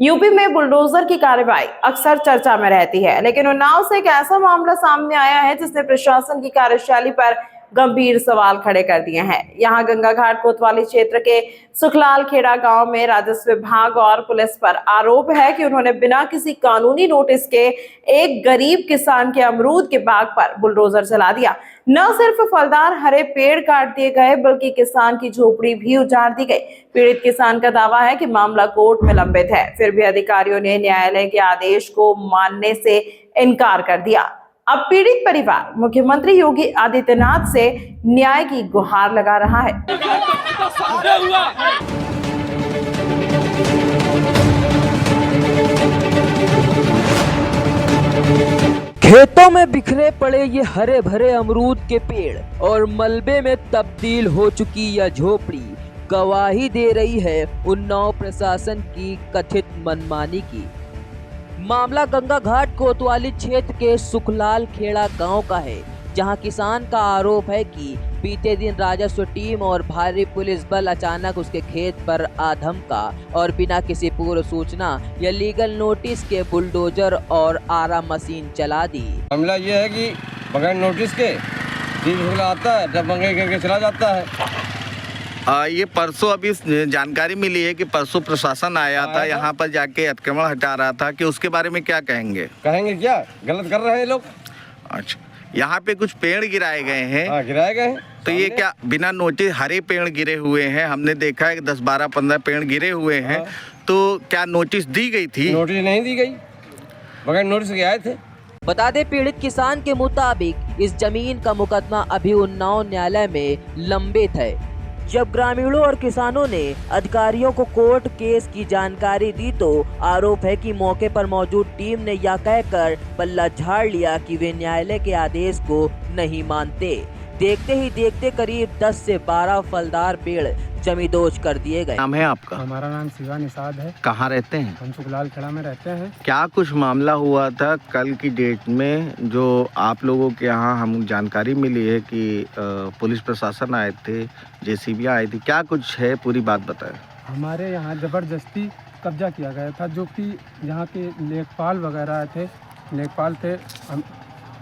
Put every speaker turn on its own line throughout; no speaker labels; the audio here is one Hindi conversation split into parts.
यूपी में बुलडोजर की कार्रवाई अक्सर चर्चा में रहती है, लेकिन उन्नाव से एक ऐसा मामला सामने आया है जिसने प्रशासन की कार्यशैली पर गंभीर सवाल खड़े कर दिए हैं। यहां गंगा घाट कोतवाली क्षेत्र के सुखलाल खेड़ा गांव में राजस्व विभाग और पुलिस पर आरोप है कि उन्होंने बिना किसी कानूनी नोटिस के एक गरीब किसान के अमरूद के बाग पर बुलडोजर चला दिया। न सिर्फ फलदार हरे पेड़ काट दिए गए, बल्कि किसान की झोपड़ी भी उजाड़ दी गई। पीड़ित किसान का दावा है कि मामला कोर्ट में लंबित है, फिर भी अधिकारियों ने न्यायालय के आदेश को मानने से इनकार कर दिया। अब पीड़ित परिवार मुख्यमंत्री योगी आदित्यनाथ से न्याय की गुहार लगा रहा है।
खेतों में बिखरे पड़े ये हरे भरे अमरूद के पेड़ और मलबे में तब्दील हो चुकी यह झोपड़ी गवाही दे रही है उन्नाव प्रशासन की कथित मनमानी की। मामला गंगा घाट कोतवाली क्षेत्र के सुखलाल खेड़ा गांव का है, जहां किसान का आरोप है कि बीते दिन राजस्व टीम और भारी पुलिस बल अचानक उसके खेत पर आधमका और बिना किसी पूर्व सूचना या लीगल नोटिस के बुलडोजर और आरा मशीन चला दी।
मामला ये है कि बगैर नोटिस के आता है, जब मंगे करके चला जाता है।
ये परसों अभी जानकारी मिली है कि परसों प्रशासन आया था, यहाँ पर जाके अतिक्रमण हटा रहा था, कि उसके बारे में क्या कहेंगे?
कहेंगे क्या, गलत कर रहे हैं लोग।
अच्छा, यहाँ पे कुछ पेड़ गिराए गए हैं।
हाँ, गिराए गए हैं।
तो ये क्या बिना नोटिस हरे पेड़ गिरे हुए हैं? हमने देखा है कि 10, 12, 15 पेड़ गिरे हुए हैं।
हाँ।
तो क्या नोटिस दी गई थी?
नोटिस नहीं दी गई, बगैर नोटिस के आए थे।
बता दें, पीड़ित किसान के मुताबिक इस जमीन का मुकदमा अभी उन्नाव न्यायालय में लंबित है। जब ग्रामीणों और किसानों ने अधिकारियों को कोर्ट केस की जानकारी दी तो आरोप है कि मौके पर मौजूद टीम ने यह कहकर पल्ला झाड़ लिया कि वे न्यायालय के आदेश को नहीं मानते। देखते ही देखते करीब 10 से 12 फलदार पेड़ जमींदोज कर दिए गए।
नाम है आपका?
हमारा नाम शिवा निषाद है।
कहाँ रहते हैं?
हम सुखलाल खेड़ा में रहते हैं।
क्या कुछ मामला हुआ था कल की डेट में, जो आप लोगों के यहाँ हम जानकारी मिली है कि पुलिस प्रशासन आए थे, जेसीबी आई थी, क्या कुछ है, पूरी बात बताएं।
हमारे यहाँ ज़बरदस्ती कब्जा किया गया था, जो कि यहाँ के लेखपाल वगैरह थे, लेखपाल थे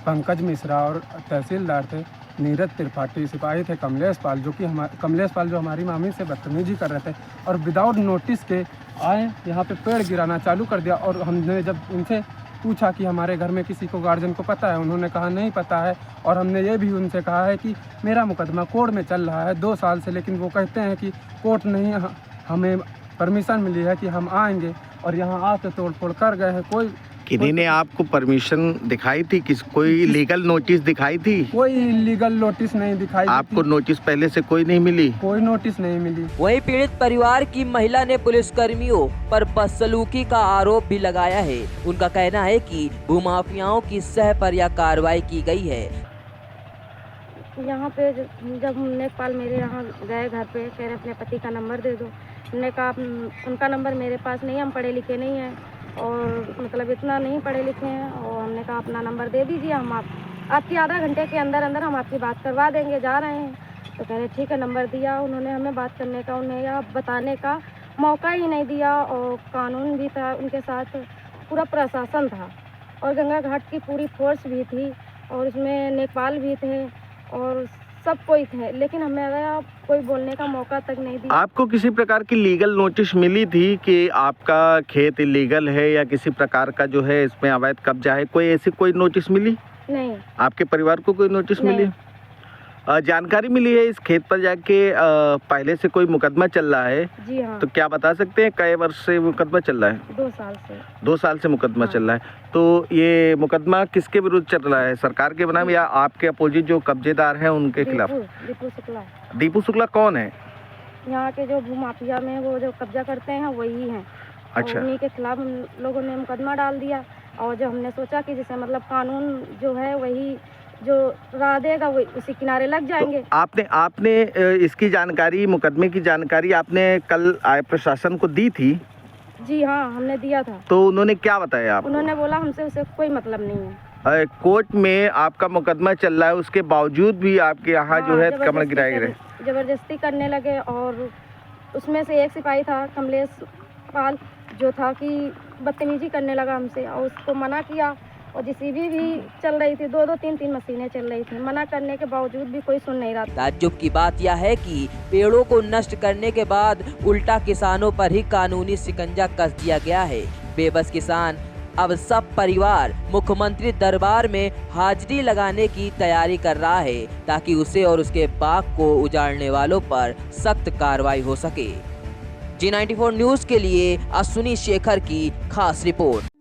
पंकज मिश्रा और तहसीलदार थे नीरज त्रिपाठी, सिपाही थे कमलेश पाल, जो कि हमारी मामी से बदतमीजी कर रहे थे और विदाउट नोटिस के आए यहाँ पे पेड़ गिराना चालू कर दिया। और हमने जब उनसे पूछा कि हमारे घर में किसी को गार्जियन को पता है, उन्होंने कहा नहीं पता है। और हमने ये भी उनसे कहा है कि मेरा मुकदमा कोर्ट में चल रहा है 2 साल से, लेकिन वो कहते हैं कि कोर्ट नहीं, हमें परमिशन मिली है कि हम आएंगे, और यहाँ आके तोड़ फोड़ कर गए हैं।
किन्हीं ने आपको परमिशन दिखाई थी? कोई लीगल नोटिस दिखाई थी?
कोई लीगल नोटिस नहीं दिखाई।
आपको नोटिस पहले से कोई नहीं मिली?
कोई नोटिस नहीं मिली।
वहीं पीड़ित परिवार की महिला ने पुलिस कर्मियों पर बदसलूकी का आरोप भी लगाया है। उनका कहना है कि भूमाफियाओं की सह पर यह कार्रवाई की गई है।
यहाँ पे जब नेकपाल मेरे यहाँ गए घर पे, कह रहे अपने पति का नंबर दे दो। हमने कहा उनका नंबर मेरे पास नहीं, हम पढ़े लिखे नहीं हैं, और मतलब इतना नहीं पढ़े लिखे हैं। और हमने कहा अपना नंबर दे दीजिए, हम आपकी आधा घंटे के अंदर अंदर हम आपकी बात करवा देंगे, जा रहे हैं। तो कह रहे ठीक है, नंबर दिया उन्होंने, हमें बात करने का, उन्हें या बताने का मौका ही नहीं दिया। और कानून भी था उनके साथ, पूरा प्रशासन था, और गंगा घाट की पूरी फोर्स भी थी, और उसमें नेपाल भी थे, और सब कोई थे, लेकिन हमें कोई बोलने का मौका तक नहीं दिया।
आपको किसी प्रकार की लीगल नोटिस मिली थी कि आपका खेत इलीगल है या किसी प्रकार का जो है इसमें अवैध कब्जा है? कोई ऐसी कोई नोटिस मिली?
नहीं।
आपके परिवार को कोई नोटिस मिली? जानकारी मिली है इस खेत पर जाके पहले से कोई मुकदमा चल रहा है?
जी हाँ।
तो क्या बता सकते हैं कई वर्ष से मुकदमा चल रहा है?
2 साल से।
2 साल से मुकदमा
हाँ।
चल रहा है। तो ये मुकदमा किसके विरुद्ध चल रहा है, सरकार के बनाम या आपके अपोजिट जो कब्जेदार हैं उनके खिलाफ?
दीपू शुक्ला।
दीपू शुक्ला कौन है?
यहाँ के जो भूमाफिया में वो जो कब्जा करते हैं वही हैं।
अच्छा।
उन्हीं के खिलाफ हम लोगों ने मुकदमा डाल दिया, और जो हमने सोचा कि जैसे मतलब कानून जो है वही जो राह देगा वो उसी किनारे लग जाएंगे।
तो आपने इसकी जानकारी, मुकदमे की जानकारी आपने कल आय प्रशासन को दी थी?
जी हाँ, हमने दिया था।
तो उन्होंने क्या बताया आपको?
उन्होंने बोला हमसे उसे कोई मतलब नहीं है।
कोर्ट में आपका मुकदमा चल रहा है, उसके बावजूद भी आपके यहाँ जो है कमल गिराए गए?
जबरदस्ती करने लगे, और उसमें से एक सिपाही था कमलेश पाल, जो था कि बदतमीजी करने लगा हमसे और उसको मना किया। और जेसीबी भी चल रही थी, 2-2 3-3 मशीनें चल रही थी। मना करने के बावजूद भी कोई सुन नहीं रहा था।
ताज्जुब की बात यह है कि पेड़ों को नष्ट करने के बाद उल्टा किसानों पर ही कानूनी शिकंजा कस दिया गया है। बेबस किसान अब सब परिवार मुख्यमंत्री दरबार में हाजिरी लगाने की तैयारी कर रहा है ताकि उसे और उसके बाग को उजाड़ने वालों पर सख्त कार्रवाई हो सके। G94 न्यूज के लिए अश्विनी शेखर की खास रिपोर्ट।